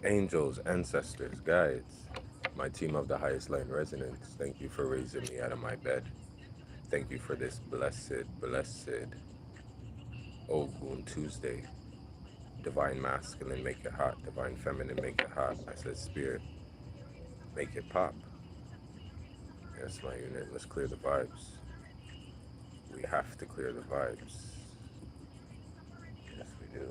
Angels, ancestors, guides, my team of the highest line resonance, thank you for raising me out of my bed. Thank you for this blessed Ogun Tuesday. Divine masculine, make it hot. Divine feminine, make it hot. I said spirit, make it pop. Yes, my unit, let's clear the vibes. We have to clear the vibes. Yes, we do.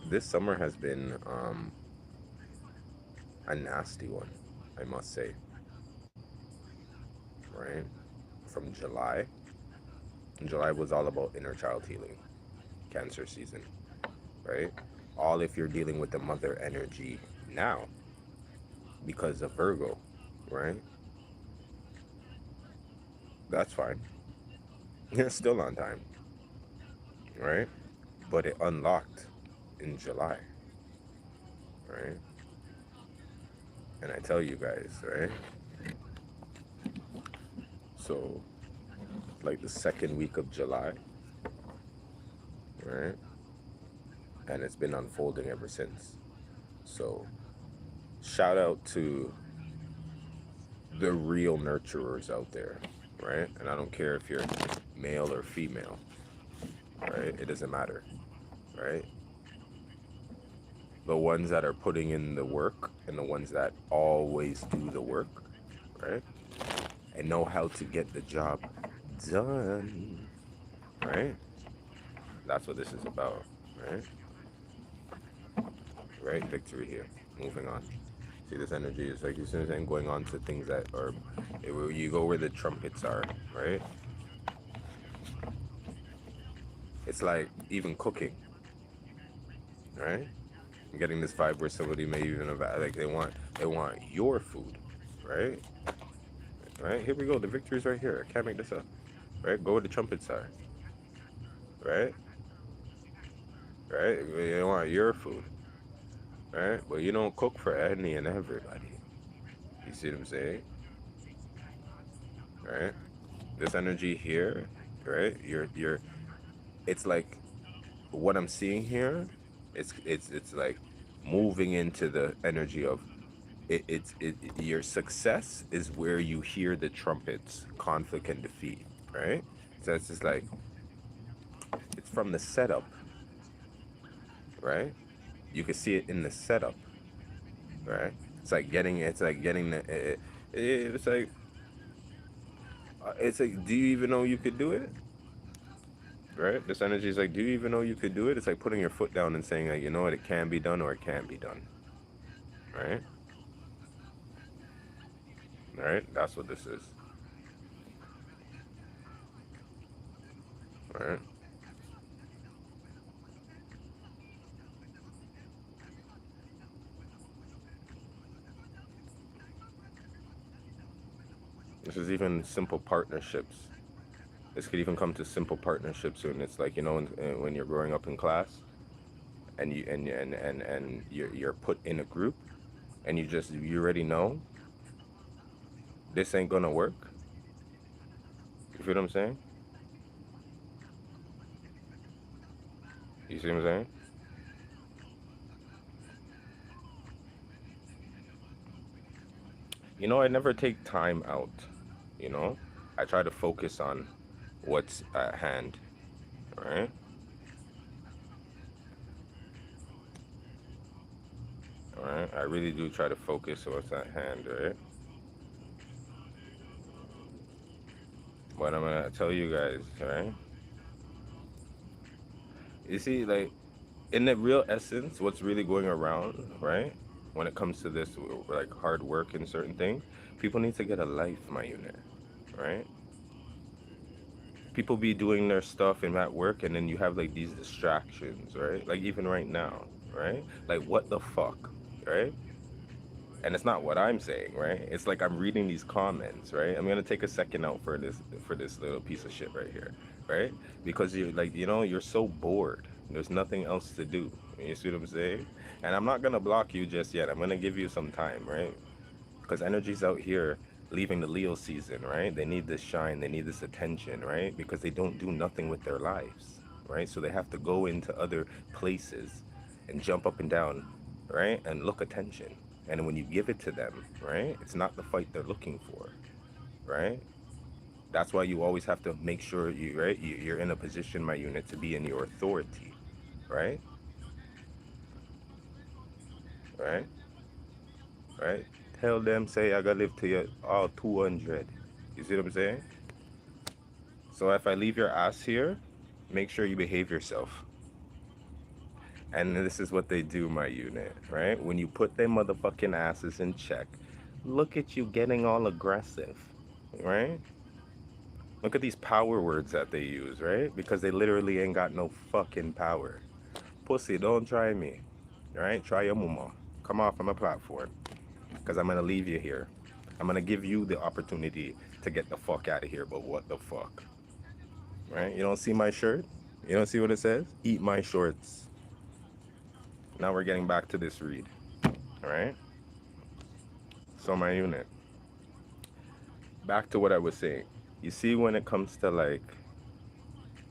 This summer has been a nasty one, I must say, right? From July. July was all about inner child healing, Cancer season, right? All if you're dealing with the mother energy now because of Virgo, right? That's fine. It's still on time, right? But it unlocked in July, right? And I tell you guys, right? So, like the second week of July, right? And it's been unfolding ever since. So, shout out to the real nurturers out there, right? And I don't care if you're male or female, right? It doesn't matter, right? The ones that are putting in the work and the ones that always do the work, right? And know how to get the job done, right? That's what this is about, right? Right? Victory here. Moving on. See, this energy is like you see what I'm saying, going on to things that are, you go where the trumpets are, right? It's like even cooking, right? I'm getting this vibe where somebody may even have like they want your food, right? Right? Here we go. The victory's right here. I can't make this up. Right? Go where the trumpets are. Right? Right? They want your food. Right? But you don't cook for any and everybody. You see what I'm saying? Right? This energy here, right? You're it's like what I'm seeing here, it's like moving into the energy of your success is where you hear the trumpets, conflict and defeat, right? So it's just like it's from the setup, right? You can see it in the setup, right? It's like getting it's like, do you even know you could do it? Right? This energy is like, do you even know you could do it? It's like putting your foot down and saying, like, you know what, it can be done or it can't be done. Right? Right? That's what this is. Right? This is even simple partnerships. This could even come to simple partnerships when it's like, when you're growing up in class and you're put in a group and you already know this ain't gonna work. You feel what I'm saying? You see what I'm saying? I never take time out, you know? I try to focus on what's at hand, right? All right. I really do try to focus on what's at hand, right? But I'm gonna tell you guys, right? You see, like in the real essence, what's really going around, right? When it comes to this, like hard work and certain things, people need to get a life, my unit, right? People be doing their stuff in that work, and then you have like these distractions, right? Like even right now, right? Like what the fuck, right? And it's not what I'm saying, right? It's like I'm reading these comments, right? I'm gonna take a second out for this little piece of shit right here, right? Because you're like, you're so bored. There's nothing else to do. You see what I'm saying? And I'm not gonna block you just yet. I'm gonna give you some time, right? Because energy's out here leaving the Leo season, right? They need this shine, they need this attention, right? Because they don't do nothing with their lives, right? So they have to go into other places and jump up and down, right? And look attention. And when you give it to them, right, it's not the fight they're looking for, right? That's why you always have to make sure you, right, you're in a position, my unit, to be in your authority, right? Right? Right? Tell them, say, I gotta live to you all 200. You see what I'm saying? So if I leave your ass here, make sure you behave yourself. And this is what they do, my unit, right? When you put their motherfucking asses in check, look at you getting all aggressive, right? Look at these power words that they use, right? Because they literally ain't got no fucking power. Pussy, don't try me, right? Try your mama. Come off from a platform, because I'm gonna leave you here. I'm gonna give you the opportunity to get the fuck out of here, but what the fuck, right? You don't see my shirt? You don't see what it says? Eat my shorts. Now we're getting back to this read, all right? So my unit, back to what I was saying. You see, when it comes to like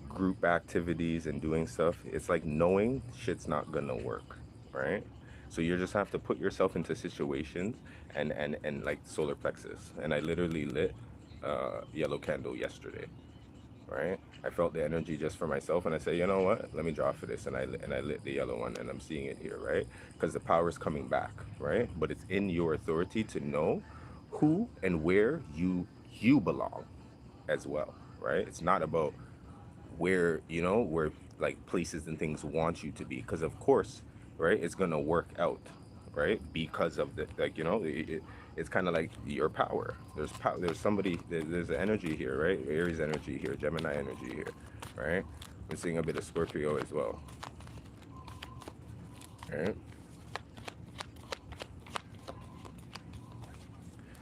group activities and doing stuff, it's like knowing shit's not gonna work, right? So you just have to put yourself into situations and like solar plexus. And I literally lit yellow candle yesterday, right? I felt the energy just for myself, and I said, you know what? Let me draw for this, and I lit the yellow one, and I'm seeing it here, right? Because the power is coming back, right? But it's in your authority to know who and where you belong as well, right? It's not about where, you know, where like places and things want you to be, because of course, right, it's gonna work out, right, because of the, like, you know, it's kind of like your power. There's somebody, there's an energy here, right? Aries energy here, Gemini energy here, right? We're seeing a bit of Scorpio as well, right?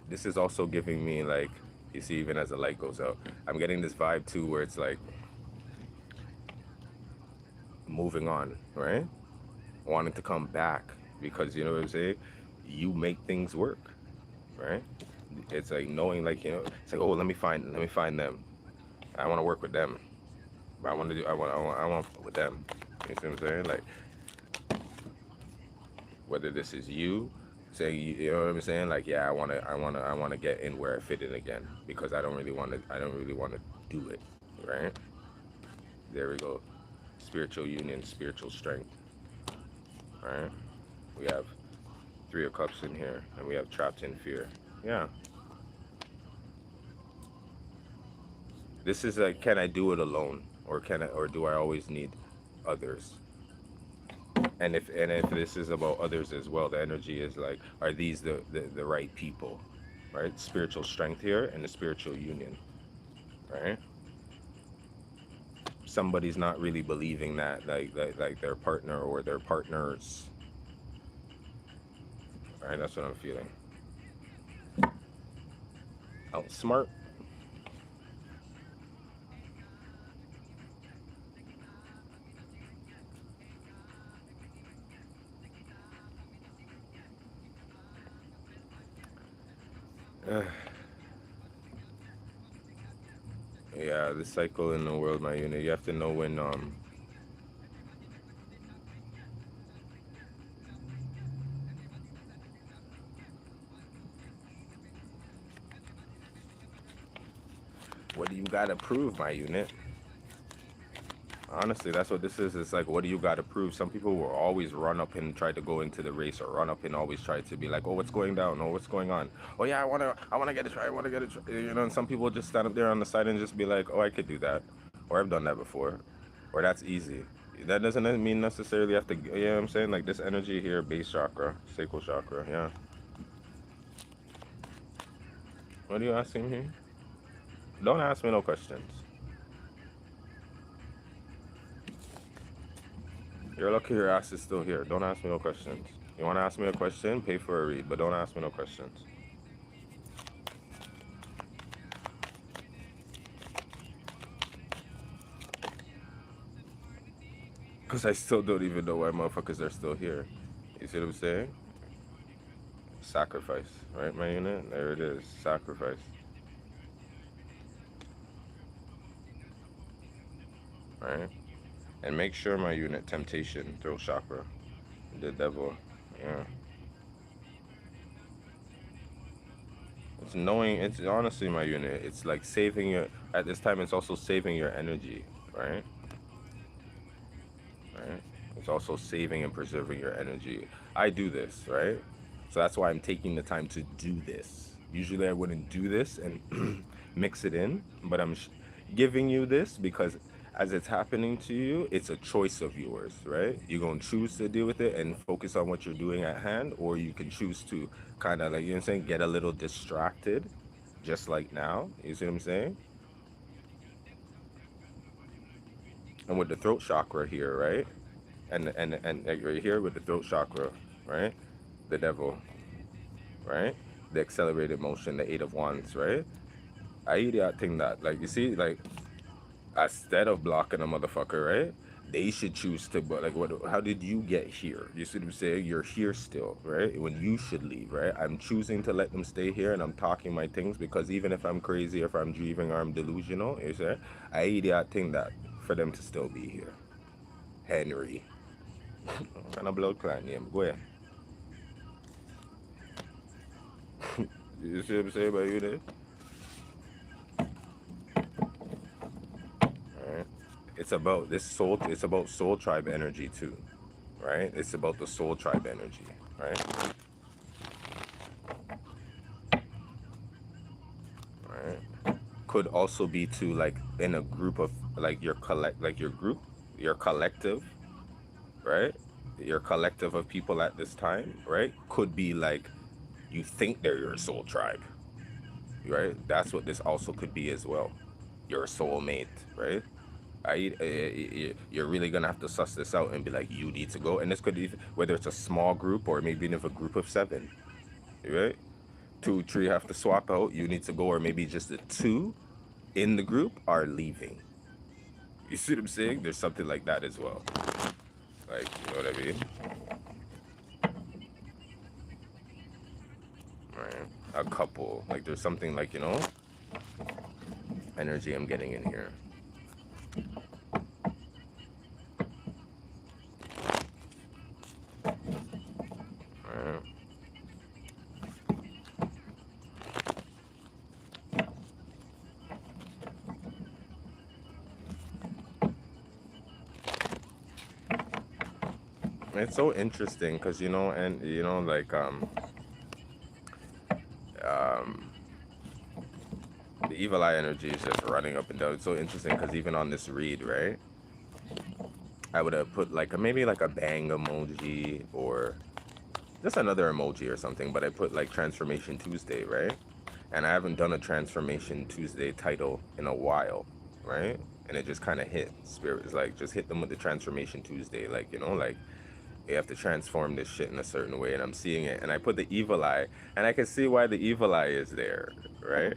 This is also giving me like, you see, even as the light goes out, I'm getting this vibe too, where it's like moving on, right? Wanting to come back, because you know what I'm saying, you make things work, right? It's like knowing, like, you know, it's like, oh, let me find them. I want to work with them. I want to do. I want with them. You see what I'm saying? Like, whether this is you saying, you know what I'm saying? Like, yeah, I want to get in where I fit in again, because I don't really want to do it, right? There we go. Spiritual union, spiritual strength, right? We have Three of Cups in here, and we have trapped in fear. Yeah, this is like, can I do it alone, or do I always need others? And if this is about others as well, the energy is like, are these the right people, right? Spiritual strength here and the spiritual union, right? Somebody's not really believing that, like their partner or their partners, right? That's what I'm feeling. Outsmart. Yeah, the cycle in the world, my unit. You have to know when what do you gotta prove, my unit? Honestly, that's what this is. It's like, what do you got to prove? Some people will always run up and try to go into the race, or run up and always try to be like, oh, what's going down? Oh, what's going on? Oh, yeah, I wanna get it right. I wanna get it, you know. And some people just stand up there on the side and just be like, oh, I could do that, or I've done that before, or that's easy. That doesn't mean necessarily have to. You know what I'm saying? Like this energy here, base chakra, sacral chakra. Yeah. What are you asking me? Don't ask me no questions. You're lucky your ass is still here. Don't ask me no questions. You want to ask me a question? Pay for a read, but don't ask me no questions. Because I still don't even know why motherfuckers are still here. You see what I'm saying? Sacrifice, right, my unit? There it is. Sacrifice, right? And make sure my unit temptation, throat chakra, the devil. Yeah. It's knowing, it's honestly my unit. It's like saving your, at this time, it's also saving your energy, right? Right? It's also saving and preserving your energy. I do this, right? So that's why I'm taking the time to do this. Usually I wouldn't do this and mix it in, but giving you this because as it's happening to you, it's a choice of yours, right? You're going to choose to deal with it and focus on what you're doing at hand, or you can choose to kind of like, you know what I'm saying, get a little distracted, just like now. You see what I'm saying? And with the throat chakra here, right? And like right here with the throat chakra, right? The devil, right? The accelerated motion, the eight of wands, right? I eat that thing that like you see, like instead of blocking a motherfucker, right? They should choose to, but like, what? How did you get here? You see what I'm saying? You're here still, right? When you should leave, right? I'm choosing to let them stay here, and I'm talking my things because even if I'm crazy, if I'm grieving or I'm delusional, you see, I eat that thing that for them to still be here. Henry, and a blood clan name. Go ahead. You see what I'm saying about you there? Right? It's about this soul. It's about soul tribe energy too, right? It's about the soul tribe energy, right? Right. Could also be to like in a group of like your collect, like your group, your collective, right? Your collective of people at this time, right? Could be like you think they're your soul tribe, right? That's what this also could be as well. Your soulmate, right? You're really gonna have to suss this out and be like, you need to go. And this could be whether it's a small group or maybe even if a group of seven, right? Two, three have to swap out. You need to go, or maybe just the two in the group are leaving. You see what I'm saying? There's something like that as well. Like, you know what I mean? Right? A couple. Like, there's something like, energy I'm getting in here. Right? It's so interesting because, and, like, um, the evil eye energy is just running up and down. It's so interesting because even on this read, right? I would have put like maybe like a bang emoji or just another emoji or something, but I put like Transformation Tuesday, right? And I haven't done a Transformation Tuesday title in a while, right? And it just kind of hit. Spirit is like, just hit them with the Transformation Tuesday. Like, like you have to transform this shit in a certain way. And I'm seeing it. And I put the evil eye, and I can see why the evil eye is there, right?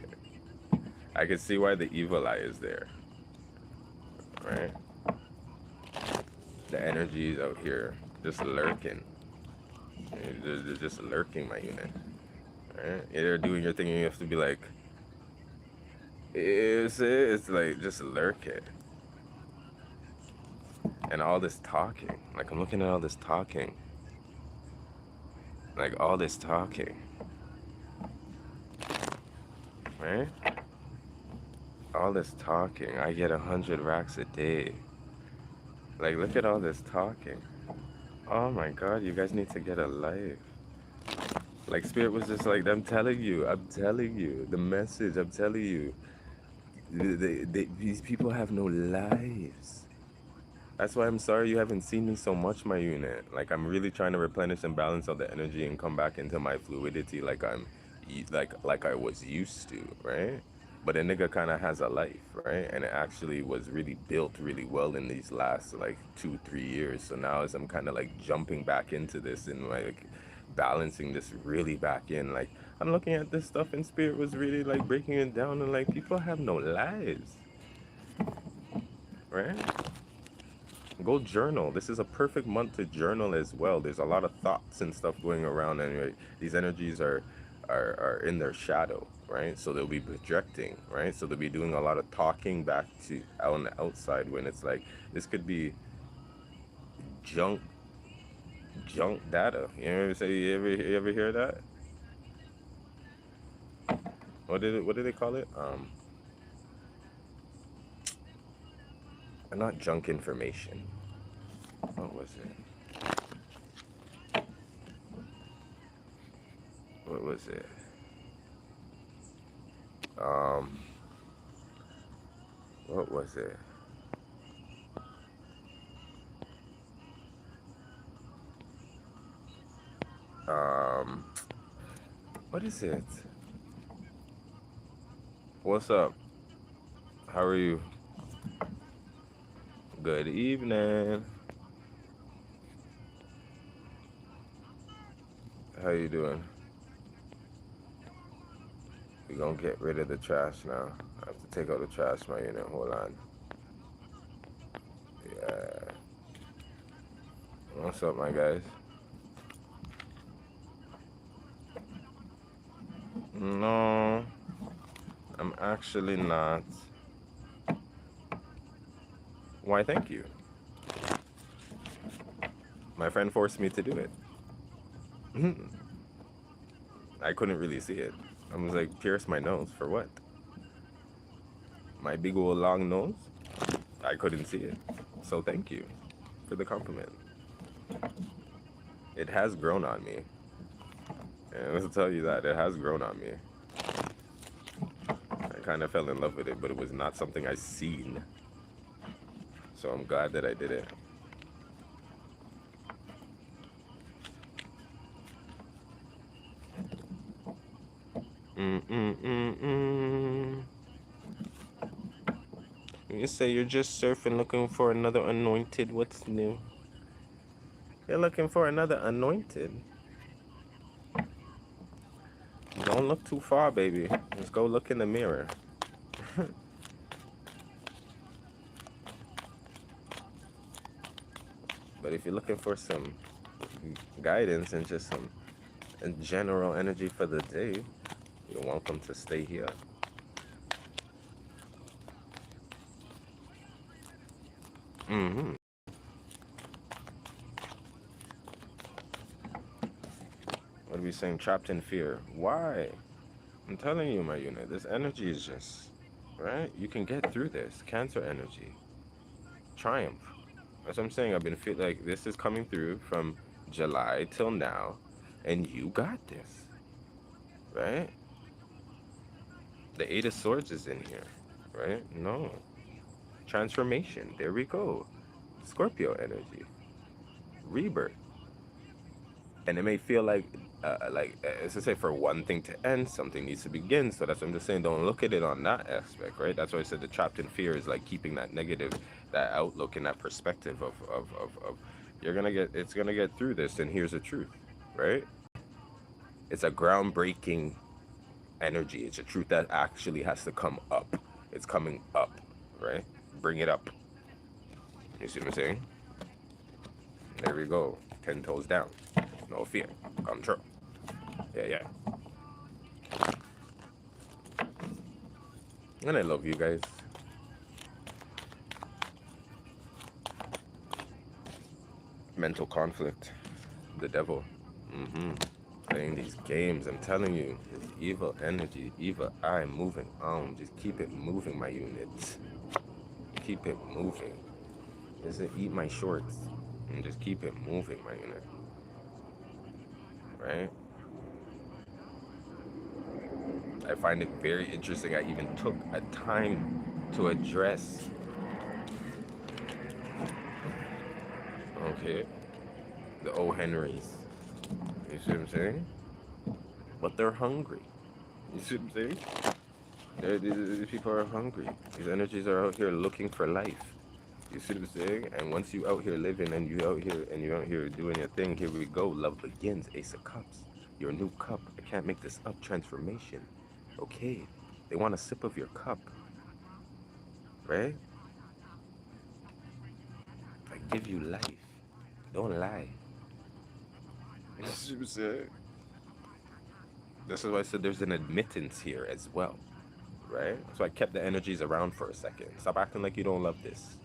I can see why the evil eye is there, right? The energies out here just lurking. They're just lurking, my unit. Right? They're doing your thing, and you have to be like, it's like just lurking. And all this talking. Like, I'm looking at all this talking. Like, all this talking. Right? All this talking. I get 100 racks a day. Like, look at all this talking. Oh my god, you guys need to get a life. Like, Spirit was just like, I'm telling you, the message, I'm telling you. These people have no lives. That's why I'm sorry you haven't seen me so much, my unit. Like, I'm really trying to replenish and balance out the energy and come back into my fluidity like like I was used to, right? But a nigga kind of has a life, right? And it actually was really built really well in these last like 2 3 years. So now as I'm kind of like jumping back into this and like balancing this really back in, like I'm looking at this stuff and Spirit was really like breaking it down and like people have no lives, right? Go journal. This is a perfect month to journal as well. There's a lot of thoughts and stuff going around, and these energies are in their shadow, right? So they'll be projecting, right? So they'll be doing a lot of talking back to on the outside when it's like this could be. junk junk data. You ever hear that? What did they call it? Not junk information. What was it? What was it? Um, what was it? Um, what is it? What's up? How are you? Good evening. How you doing? We gonna get rid of the trash now. I have to take out the trash, my unit. Hold on. Yeah. What's up, my guys? No, I'm actually not. Why, thank you. My friend forced me to do it. I couldn't really see it. I was like, pierce my nose for what? My big old long nose? I couldn't see it. So thank you for the compliment. It has grown on me. And let's tell you that, it has grown on me. I kind of fell in love with it, but it was not something I seen. So I'm glad that I did it. Mm-mm-mm-mm. You say you're just surfing looking for another anointed. What's new? You're looking for another anointed? Don't look too far, baby. Just go look in the mirror. But if you're looking for some guidance and just some general energy for the day, you're welcome to stay here. Mm-hmm. What are we saying? Trapped in fear. Why? I'm telling you, my unit, this energy is just, right? You can get through this. Cancer energy. Triumph. That's what I'm saying. I've been feeling like this is coming through from July till now, and you got this, right? The Eight of Swords is in here, right? No. Transformation. There we go. Scorpio energy. Rebirth. And it may feel as I say, for one thing to end, something needs to begin. So that's what I'm just saying. Don't look at it on that aspect, right? That's why I said the trapped in fear is like keeping that negative, that outlook and that perspective of it's gonna get through this. And here's the truth, right? It's a groundbreaking energy. It's a truth that actually has to come up. It's coming up, right? Bring it up. You see what I'm saying? There we go. 10 toes down. No fear. Control. Yeah, yeah. And I love you guys. Mental conflict. The devil. Playing these games. I'm telling you. This evil energy, evil eye moving on. Just keep it moving, my units. Keep it moving. Just eat my shorts. And just keep it moving, my unit. Right? I find it very interesting. I even took a time to address, okay, the O. Henrys. You see what I'm saying? But they're hungry. You see what I'm saying? These people are hungry. These energies are out here looking for life. You see what I'm saying? And once you out here living and you out here doing your thing, here we go. Love begins. Ace of Cups. Your new cup. I can't make this up. Transformation. Okay. They want a sip of your cup. Right? I give you life. Don't lie. You see what I'm saying? This is why I said there's an admittance here as well. Right? So I kept the energies around for a second. Stop acting like you don't love this.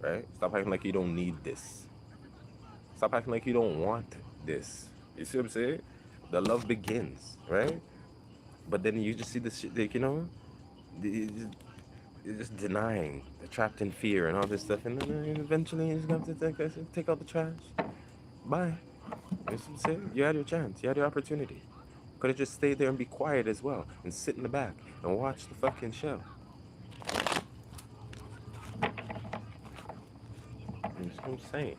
Right? Stop acting like you don't need this. Stop acting like you don't want this. You see what I'm saying? The love begins, right? But then you just see this shit, like, you're just denying, they're trapped in fear and all this stuff, and then eventually you're just gonna have to take out the trash. Bye. You know what I'm saying? You had your chance, you had your opportunity. Could have just stayed there and be quiet as well, and sit in the back and watch the fucking show. That's what I'm saying.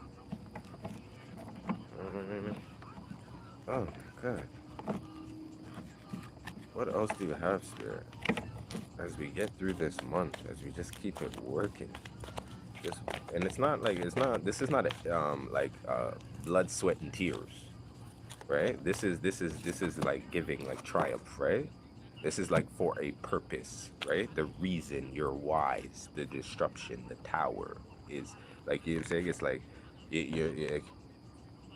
Oh my god. What else do you have, Spirit? As we get through this month, as we just keep it working. Just, and it's not like this is not blood, sweat, and tears, right? This is like giving like triumph, right? This is like for a purpose, right? The reason, your whys, the disruption, the tower is like you're saying. It's like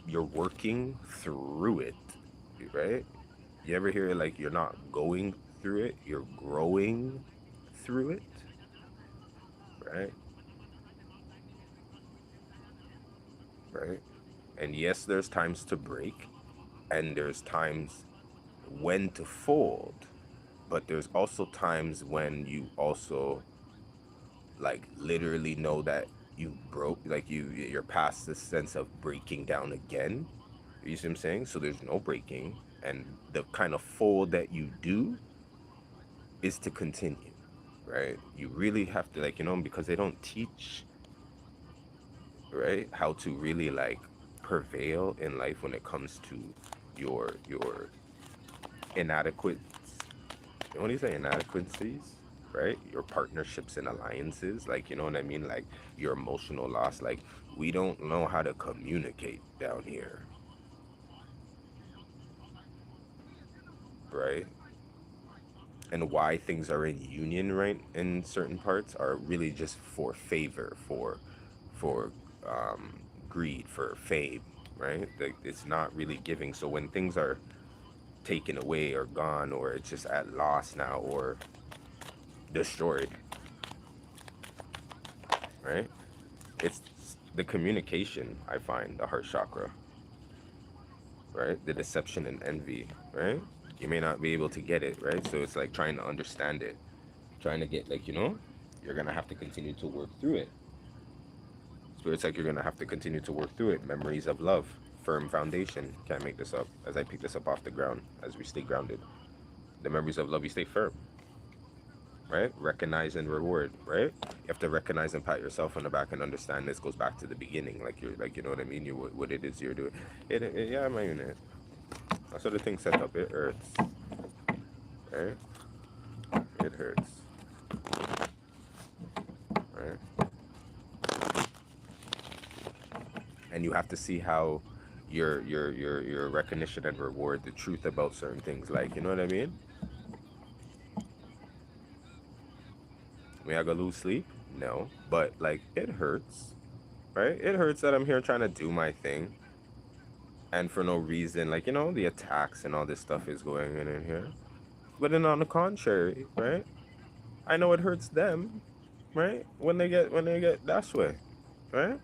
you're working through it, right? You ever hear it like you're not going through it, you're growing through it, right? Right? And yes, there's times to break, and there's times when to fold, but there's also times when you also like literally know that you broke, like you're past the sense of breaking down again. You see what I'm saying? So there's no breaking, and the kind of fold that you do is to continue, right? You really have to, like, because they don't teach, right, how to really like prevail in life when it comes to your inadequate, what do you say, inadequacies, right? Your partnerships and alliances, like, you know what I mean? Like your emotional loss. Like, we don't know how to communicate down here, right? And why things are in union, right, in certain parts are really just for favor, for greed, for fame, right? Like, it's not really giving. So when things are taken away or gone, or it's just at loss now, or destroyed, right? It's the communication, I find, the heart chakra, right? The deception and envy, right? You may not be able to get it, right? So it's like trying to understand it, trying to get, like, you're gonna have to continue to work through it. Spirit's like, you're gonna have to continue to work through it. Memories of love, firm foundation. Can't make this up. As I pick this up off the ground, as we stay grounded, the memories of love, you stay firm, right? Recognize and reward, right? You have to recognize and pat yourself on the back and understand this goes back to the beginning. Like, you're like, you know what I mean? You what it is you're doing. Yeah, my unit. That's what the thing set up. It hurts, right? It hurts, right? And you have to see how your recognition and reward the truth about certain things. Like, you know what I mean? May I go lose sleep? No, but like, it hurts, right? It hurts that I'm here trying to do my thing, and for no reason, like, the attacks and all this stuff is going in here. But then on the contrary, right? I know it hurts them, right? When they get that way, right?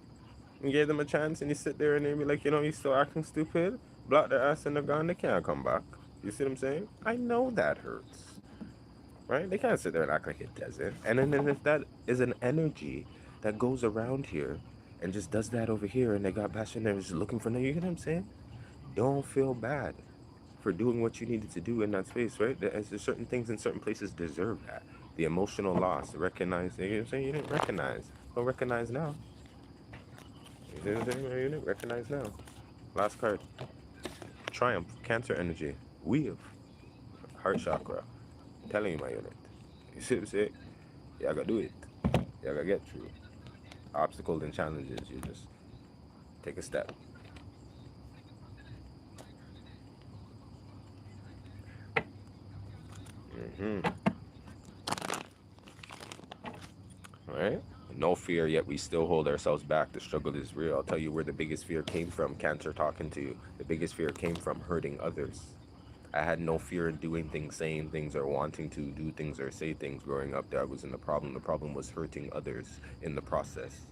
You gave them a chance and you sit there and they be like, you still acting stupid, block their ass in the ground, they can't come back. You see what I'm saying? I know that hurts, right? They can't sit there and act like it doesn't. And then if that is an energy that goes around here and just does that over here, and they got passion there just looking for no, you get what I'm saying? Don't feel bad for doing what you needed to do in that space, right? There's certain things in certain places deserve that. The emotional loss, recognize, you know what I'm saying? You didn't recognize. Don't recognize now. You know what I'm saying? You didn't recognize now. Last card. Triumph, Cancer energy, Weave, Heart chakra. I'm telling you, my unit. You see what I'm saying? You gotta do it. You gotta get through obstacles and challenges. You just take a step. Mm-hmm. All right? No fear, yet we still hold ourselves back. The struggle is real. I'll tell you where the biggest fear came from. Cancer talking to you. The biggest fear came from hurting others. I had no fear in doing things, saying things, or wanting to do things or say things growing up. That wasn't the problem. The problem was hurting others in the process.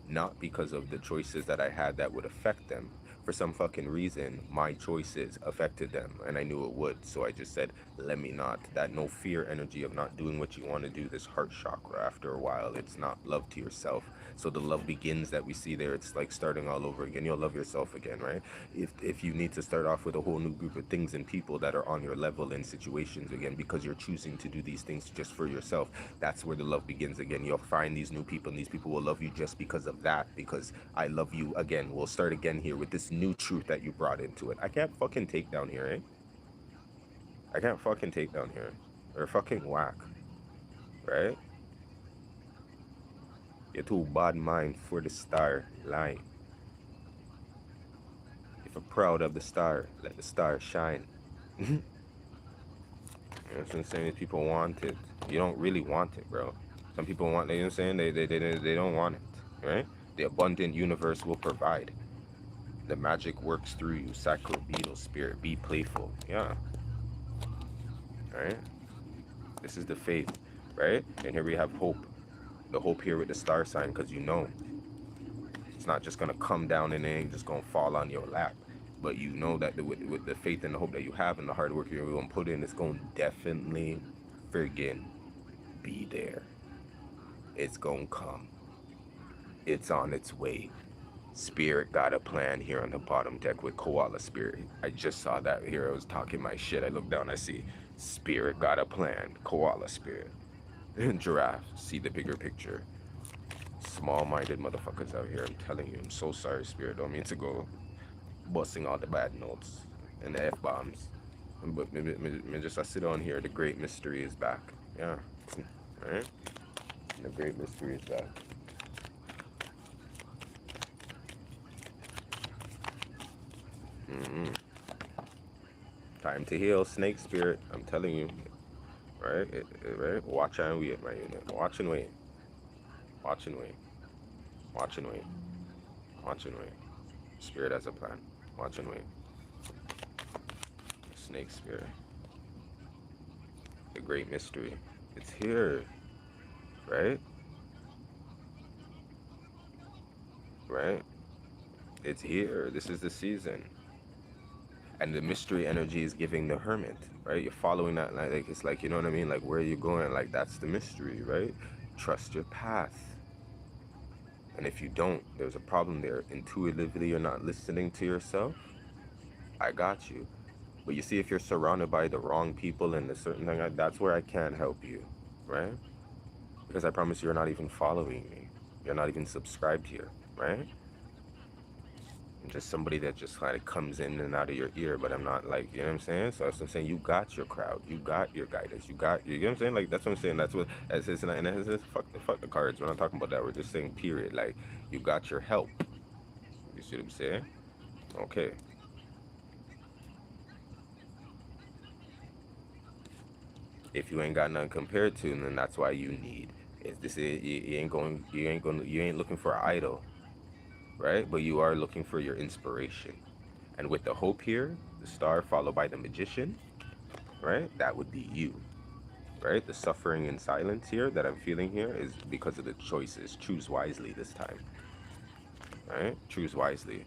not because of the choices that I had that would affect them. For some fucking reason, my choices affected them, and I knew it would. So I just said, let me not. That no fear energy of not doing what you want to do, this heart chakra, after a while, it's not love to yourself. So the love begins that we see there, it's like starting all over again. You'll love yourself again, right? If you need to start off with a whole new group of things and people that are on your level in situations again, because you're choosing to do these things just for yourself, that's where the love begins again. You'll find these new people, and these people will love you just because of that, because I love you again. We'll start again here with this new truth that you brought into it. I can't fucking take down here, eh? I can't fucking take down here. They're fucking whack, right? You're too bad mind for the star line. If you're proud of the star, let the star shine. You know what I'm saying? People want it. You don't really want it, bro. Some people want, you know what I'm saying? They don't want it, right? The abundant universe will provide. The magic works through you. Sacral beetle spirit. Be playful. Yeah. Right? This is the faith, right? And here we have hope. The hope here with the star sign, because you know it's not just gonna come down and it ain't just gonna fall on your lap. But you know that with the faith and the hope that you have and the hard work you're gonna put in, it's gonna definitely friggin' be there. It's gonna come. It's on its way. Spirit got a plan here on the bottom deck with Koala Spirit. I just saw that here. I was talking my shit. I look down, I see Spirit got a plan. Koala Spirit. Giraffe. See the bigger picture. Small-minded motherfuckers out here. I'm telling you. I'm so sorry, Spirit. Don't mean to go busting all the bad notes and the F-bombs. But me just I sit on here. The great mystery is back. Yeah. Alright? The great mystery is back. Mm-hmm. Time to heal, snake spirit. I'm telling you, right? Right? Watch and wait, my unit. Watch and wait. Watch and wait. Watch and wait. Watch and wait. Spirit has a plan. Watch and wait. Snake spirit. The great mystery. It's here, right? Right? It's here. This is the season. And the mystery energy is giving the hermit, right? You're following that, like it's like, you know what I mean? Like, where are you going? Like, that's the mystery, right? Trust your path. And if you don't, there's a problem there. Intuitively, you're not listening to yourself. I got you. But you see, if you're surrounded by the wrong people and a certain thing, that's where I can't help you, right? Because I promise you're not even following me. You're not even subscribed here, right? Just somebody that just kind of comes in and out of your ear, but I'm not like, you know what I'm saying? So that's what I'm saying. You got your crowd, you got your guidance, you got, you know what I'm saying? Like, that's what I'm saying. That's what, as it's, and it's, fuck the cards. We're not talking about that. We're just saying, period. Like, you got your help. You see what I'm saying? Okay. If you ain't got nothing compared to, then that's why you need. Is this it? You ain't going, you ain't looking for an idol, right? But you are looking for your inspiration. And with the hope here, the star followed by the magician, right? That would be you, right? The suffering in silence here that I'm feeling here is because of the choices. Choose wisely this time, right? Choose wisely.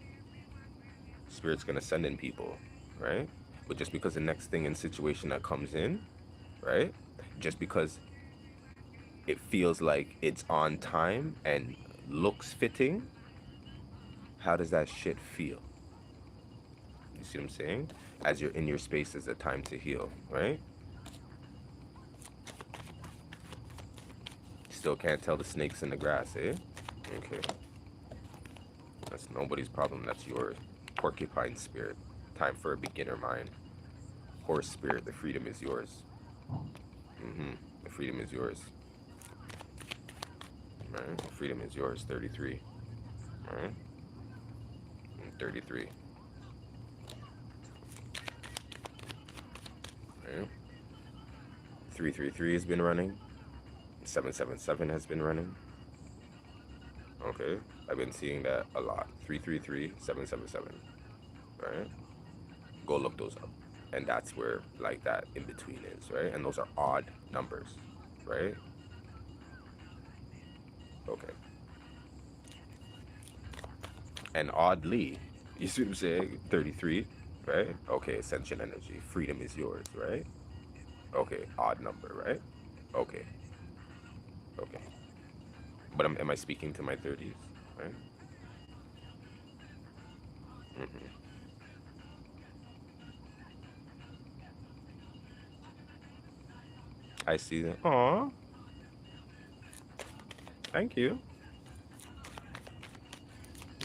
Spirit's gonna send in people, right? But just because the next thing and situation that comes in, right? Just because it feels like it's on time and looks fitting, how does that shit feel? You see what I'm saying? As you're in your space is a time to heal, right? Still can't tell the snakes in the grass, eh? Okay. That's nobody's problem, that's yours. Porcupine spirit. Time for a beginner mind. Horse spirit, the freedom is yours. The freedom is yours. Right? The freedom is yours, 33. Alright? 33. Right? 333 has been running. 777 has been running. Okay? I've been seeing that a lot. 333, 777. Right? Go look those up. And that's where, like, that in between is, right? And those are odd numbers, right? Okay. And oddly, you see what I'm saying? 33, right? Okay, ascension energy. Freedom is yours, right? Okay, odd number, right? Okay, okay. But am I speaking to my 30s, right? Hmm. I see that. Aw, thank you.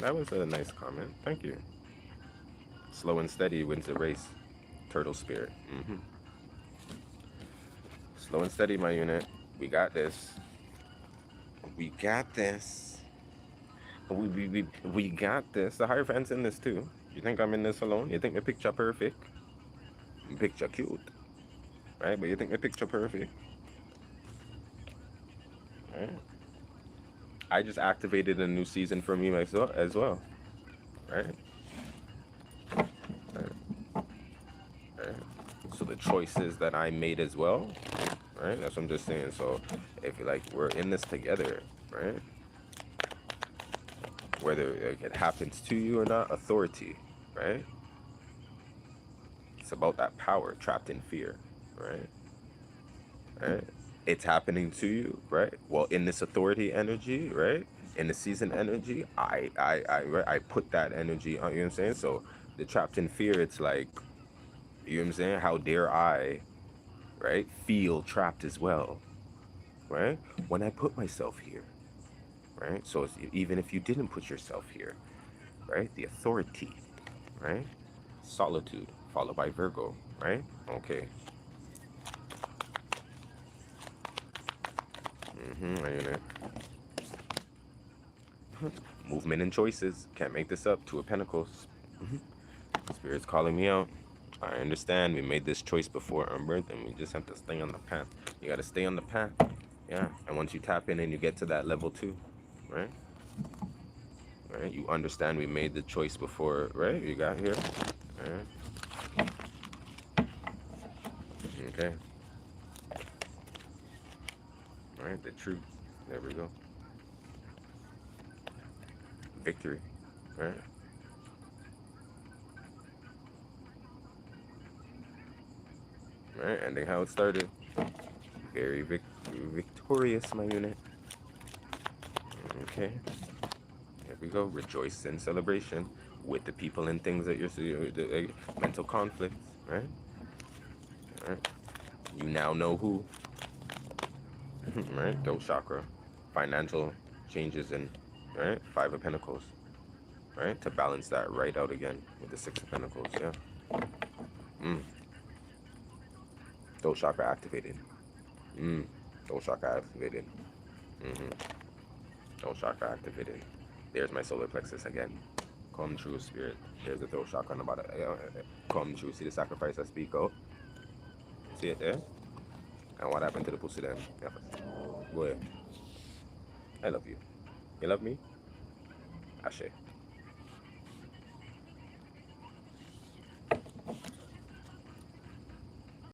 That was a nice comment. Thank you. Slow and steady wins the race. Turtle spirit. Slow and steady, my unit. We got this. We got this. We got this. The Hierophant's in this too. You think I'm in this alone? You think my picture perfect? Picture cute, right? But you think my picture perfect, right? I just activated a new season for me myself as well, right? Right, right. So the choices that I made as well, right? That's what I'm just saying. So if like we're in this together, right? Whether like, it happens to you or not, authority, right? It's about that power trapped in fear, right? Right? It's happening to you, right? Well, in this authority energy, right? In the season energy, right? I put that energy on. You know what I'm saying? So the trapped in fear, it's like, you know what I'm saying? How dare I, right? Feel trapped as well, right? When I put myself here, right? So even if you didn't put yourself here, right? The authority, right? Solitude, followed by Virgo, right? Okay. Right. Movement and choices. Can't make this up. Two of Pentacles. Spirit's calling me out. I understand. We made this choice before our birth, and we just have to stay on the path. You got to stay on the path. Yeah. And once you tap in and you get to that level too, right? Right. You understand we made the choice before, right? You got here. All right. Okay. All right. The truth. There we go. Victory. Right. Right. Ending how it started. Very victorious, my unit. Okay. Here we go. Rejoice in celebration with the people and things that you're seeing, the mental conflicts, right? Right. You now know who, right? Throat chakra, financial changes in, right? Five of Pentacles, right? To balance that right out again with the Six of Pentacles, yeah. Mm. Throat chakra activated. Mm. Throat chakra activated. Mm-hmm. Throat chakra activated. There's my solar plexus again. Come true, spirit. There's the throat chakra on the bottom. Come true. See the sacrifice I speak out? See it there? And what happened to the pussy then? Yeah. Go ahead. I love you. You love me? Ashe.